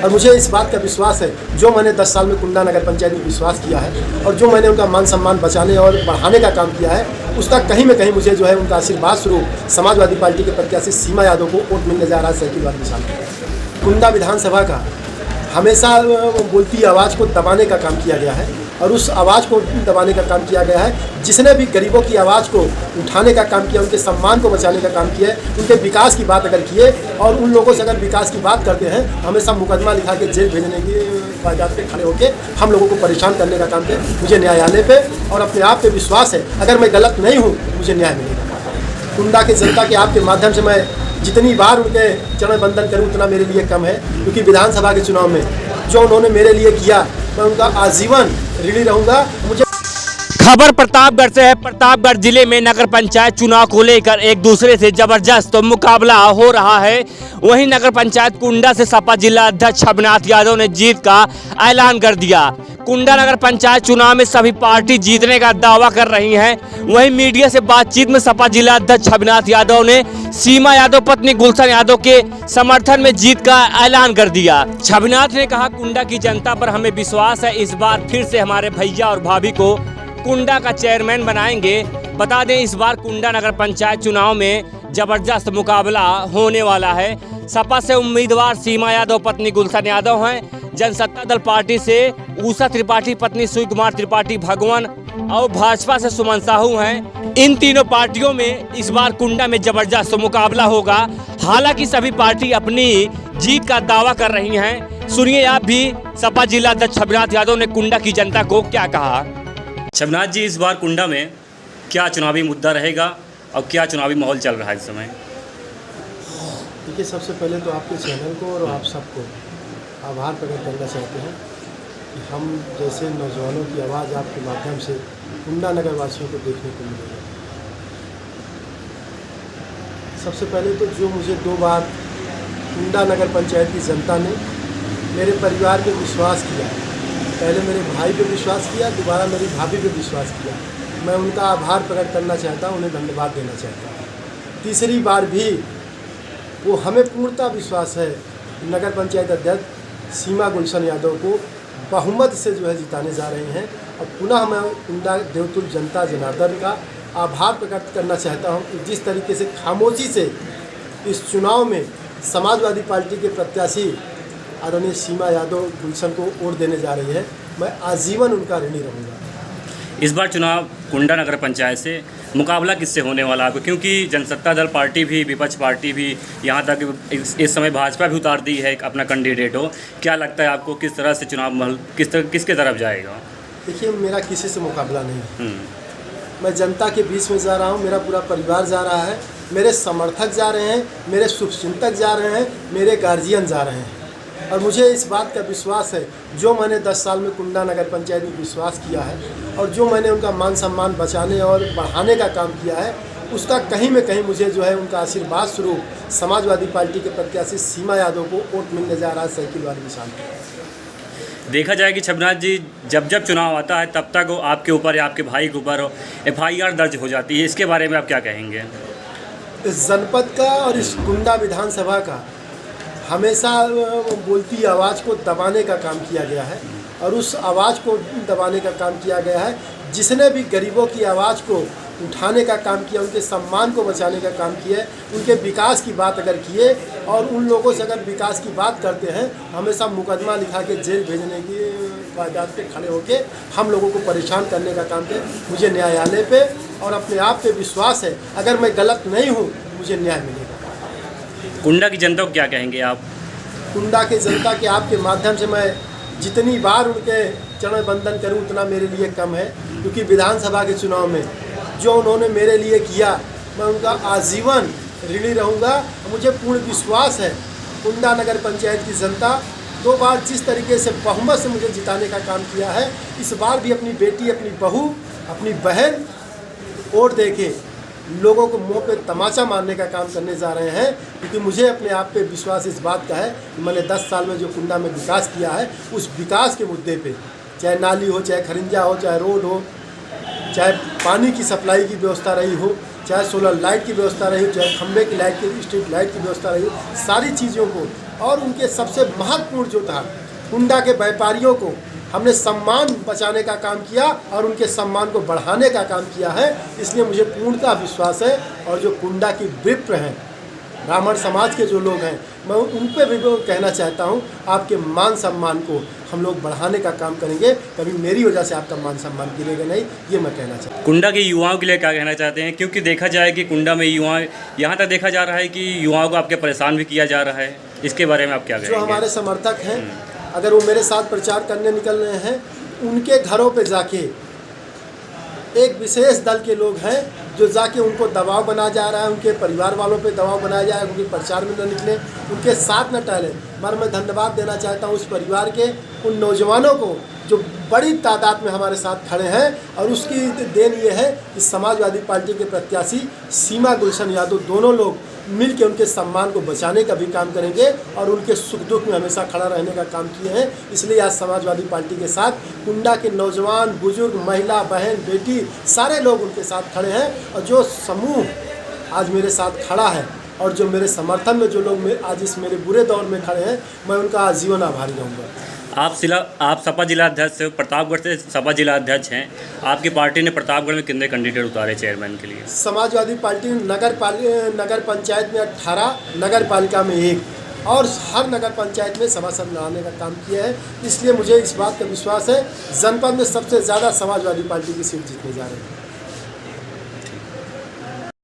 और मुझे इस बात का विश्वास है, जो मैंने 10 साल में कुंडा नगर पंचायत में विश्वास किया है और जो मैंने उनका मान सम्मान बचाने और बढ़ाने का काम किया है, उसका कहीं में कहीं मुझे जो है उनका आशीर्वाद स्वरूप समाजवादी पार्टी के प्रत्याशी सीमा यादव को वोट मिलने जा रहा है साइकिल वाले निशान पर। कुंडा विधानसभा का हमेशा बोलती आवाज़ को दबाने का काम किया गया है और उस आवाज़ को दबाने का काम किया गया है। जिसने भी गरीबों की आवाज़ को उठाने का काम किया, उनके सम्मान को बचाने का काम किया है, उनके विकास की बात अगर किए और उन लोगों से अगर विकास की बात करते हैं, हमेशा मुकदमा लिखा के जेल भेजने की बात पे खड़े होकर हम लोगों को परेशान करने का काम किया। मुझे न्यायालय पे और अपने आप पे विश्वास है, अगर मैं गलत नहीं हूँ मुझे न्याय मिलेगा। कुंडा की जनता के आपके माध्यम से मैं जितनी बार उनके चरण बंदन करूं उतना मेरे लिए कम है, क्योंकि विधानसभा के चुनाव में जो उन्होंने मेरे लिए किया मैं उनका आजीवन ऋणी रहूंगा। मुझे खबर प्रतापगढ़ से है। प्रतापगढ़ जिले में नगर पंचायत चुनाव को लेकर एक दूसरे से जबरदस्त मुकाबला हो रहा है। वहीं नगर पंचायत कुंडा से सपा जिला अध्यक्ष छबनाथ यादव ने जीत का ऐलान कर दिया। कुंडा नगर पंचायत चुनाव में सभी पार्टी जीतने का दावा कर रही हैं। वहीं मीडिया से बातचीत में सपा जिला अध्यक्ष छबनाथ यादव ने सीमा यादव पत्नी गुलशन यादव के समर्थन में जीत का ऐलान कर दिया। छबनाथ ने कहा, कुंडा की जनता पर हमें विश्वास है, इस बार फिर से हमारे भैया और भाभी को कुंडा का चेयरमैन बनाएंगे। बता दें, इस बार कुंडा नगर पंचायत चुनाव में जबरदस्त मुकाबला होने वाला है। सपा से उम्मीदवार सीमा यादव पत्नी गुलशन यादव हैं। जनसत्ता दल पार्टी से उषा त्रिपाठी पत्नी सुई कुमार त्रिपाठी भगवान और भाजपा से सुमन साहू हैं। इन तीनों पार्टियों में इस बार कुंडा में जबरदस्त मुकाबला होगा। हालांकि सभी पार्टी अपनी जीत का दावा कर रही हैं। सुनिए आप भी सपा जिला अध्यक्ष छबनाथ यादव ने कुंडा की जनता को क्या कहा। छबनाथ जी, इस बार कुंडा में क्या चुनावी मुद्दा रहेगा और क्या चुनावी माहौल चल रहा है इस समय? देखिए, सबसे पहले तो आपके चैनल को और आप सबको आभार प्रकट करना चाहते हैं कि हम जैसे नौजवानों की आवाज़ आपके माध्यम से कुंडा नगर वासियों को देखने को मिलेगा। सबसे पहले तो जो मुझे 2 बार कुंडा नगर पंचायत की जनता ने मेरे परिवार पे विश्वास किया, पहले मेरे भाई पे विश्वास किया, दोबारा मेरी भाभी पे विश्वास किया, मैं उनका आभार प्रकट करना चाहता हूँ, उन्हें धन्यवाद देना चाहता हूँ। तीसरी बार भी वो हमें पूर्णतः विश्वास है, नगर पंचायत अध्यक्ष सीमा गुलशन यादव को बहुमत से जो है जिताने जा रहे हैं। और पुनः मैं कुंडा देवतुल जनता जनार्दन का आभार प्रकट करना चाहता हूं कि जिस तरीके से खामोशी से इस चुनाव में समाजवादी पार्टी के प्रत्याशी आदरणीय सीमा यादव गुलशन को वोट देने जा रही है, मैं आजीवन उनका ऋणी रहूँगा। इस बार चुनाव कुंडा नगर पंचायत से मुकाबला किससे होने वाला है आपको? क्योंकि जनसत्ता दल पार्टी भी, विपक्ष पार्टी भी, यहाँ तक इस समय भाजपा भी उतार दी है अपना कैंडिडेट हो। क्या लगता है आपको किस तरह से चुनाव महल किसके तरफ जाएगा? देखिए, मेरा किसी से मुकाबला नहीं है। मैं जनता के बीच में जा रहा हूँ, मेरा पूरा परिवार जा रहा है, मेरे समर्थक जा रहे हैं, मेरे शुभचिंतक जा रहे हैं, मेरे गार्जियन जा रहे हैं। और मुझे इस बात का विश्वास है, जो मैंने 10 साल में कुंडा नगर पंचायत में विश्वास किया है और जो मैंने उनका मान सम्मान बचाने और बढ़ाने का काम किया है, उसका कहीं में कहीं मुझे जो है उनका आशीर्वाद स्वरूप समाजवादी पार्टी के प्रत्याशी सीमा यादव को वोट मिलने जा रहा है साइकिल वाले निशान पर। देखा जाए कि छबनाथ जी, जब जब चुनाव आता है तब तक वो आपके ऊपर या आपके भाई के ऊपर FIR दर्ज हो जाती है। इसके बारे में आप क्या कहेंगे? इस जनपद का और इस कुंडा विधानसभा का हमेशा बोलती आवाज़ को दबाने का काम किया गया है और उस आवाज़ को दबाने का काम किया गया है। जिसने भी गरीबों की आवाज़ को उठाने का काम किया, उनके सम्मान को बचाने का काम किया है, उनके विकास की बात अगर किए और उन लोगों से अगर विकास की बात करते हैं, हमेशा मुकदमा लिखा के जेल भेजने की बात पे खड़े होकर हम लोगों को परेशान करने का काम किया। मुझे न्यायालय पे और अपने आप पे विश्वास है, अगर मैं गलत नहीं हूँ मुझे न्याय मिलेगा। कुंडा की जनता को क्या कहेंगे आप? कुंडा के जनता के आपके माध्यम से मैं जितनी बार उनके चरण बंदन करूं उतना मेरे लिए कम है, क्योंकि विधानसभा के चुनाव में जो उन्होंने मेरे लिए किया मैं उनका आजीवन ऋणी रहूंगा। मुझे पूर्ण विश्वास है, कुंडा नगर पंचायत की जनता 2 बार जिस तरीके से बहुमत से मुझे जिताने का काम किया है, इस बार भी अपनी बेटी, अपनी बहू, अपनी बहन वोट देके लोगों को मुंह पे तमाचा मारने का काम करने जा रहे हैं। क्योंकि मुझे अपने आप पे विश्वास इस बात का है कि मैंने 10 साल में जो कुंडा में विकास किया है, उस विकास के मुद्दे पे, चाहे नाली हो, चाहे खरिंजा हो, चाहे रोड हो, चाहे पानी की सप्लाई की व्यवस्था रही हो, चाहे सोलर लाइट की व्यवस्था रही हो, चाहे खंबे की लाइट की, स्ट्रीट लाइट की व्यवस्था रही हो, सारी चीज़ों को और उनके सबसे महत्वपूर्ण जो था, कुंडा के व्यापारियों को हमने सम्मान बचाने का काम किया और उनके सम्मान को बढ़ाने का काम किया है। इसलिए मुझे पूर्णतः विश्वास है। और जो कुंडा की विप्र हैं, ब्राह्मण समाज के जो लोग हैं, मैं उन पे भी कहना चाहता हूं, आपके मान सम्मान को हम लोग बढ़ाने का काम करेंगे। कभी मेरी वजह से आपका मान सम्मान गिरेगा नहीं, ये मैं कहना चाहता हूं। कुंडा के युवाओं के लिए क्या कहना चाहते हैं? क्योंकि देखा जाए कि कुंडा में युवा, यहाँ तक देखा जा रहा है कि युवाओं को आपके परेशान भी किया जा रहा है, इसके बारे में आप क्या जो कहेंगे? हमारे समर्थक हैं, अगर वो मेरे साथ प्रचार करने निकल रहे हैं, उनके घरों पे जाके एक विशेष दल के लोग हैं जो जाके उनको दबाव बना जा रहा है, उनके परिवार वालों पे दबाव बनाया जा रहा है, उनके प्रचार में न निकले, उनके साथ न टहले। मगर मैं धन्यवाद देना चाहता हूँ उस परिवार के, उन नौजवानों को जो बड़ी तादाद में हमारे साथ खड़े हैं। और उसकी देन ये है कि समाजवादी पार्टी के प्रत्याशी सीमा गुलशन यादव दोनों लोग मिल के उनके सम्मान को बचाने का भी काम करेंगे और उनके सुख दुख में हमेशा खड़ा रहने का काम किए हैं। इसलिए आज समाजवादी पार्टी के साथ कुंडा के नौजवान, बुजुर्ग, महिला, बहन, बेटी, सारे लोग उनके साथ खड़े हैं। और जो समूह आज मेरे साथ खड़ा है और जो मेरे समर्थन में जो लोग आज इस मेरे बुरे दौर में खड़े हैं, मैं उनका आजीवन आभारी रहूँगा। आप सपा जिला अध्यक्ष से, प्रतापगढ़ से सपा जिला अध्यक्ष हैं। आपकी पार्टी ने प्रतापगढ़ में कितने कैंडिडेट उतारे चेयरमैन के लिए? समाजवादी पार्टी नगर पंचायत में 18, नगर पालिका में 1 और हर नगर पंचायत में सभासद लगाने का काम किया है। इसलिए मुझे इस बात का विश्वास है, जनपद में सबसे ज़्यादा समाजवादी पार्टी की सीट जीतने जा रही है।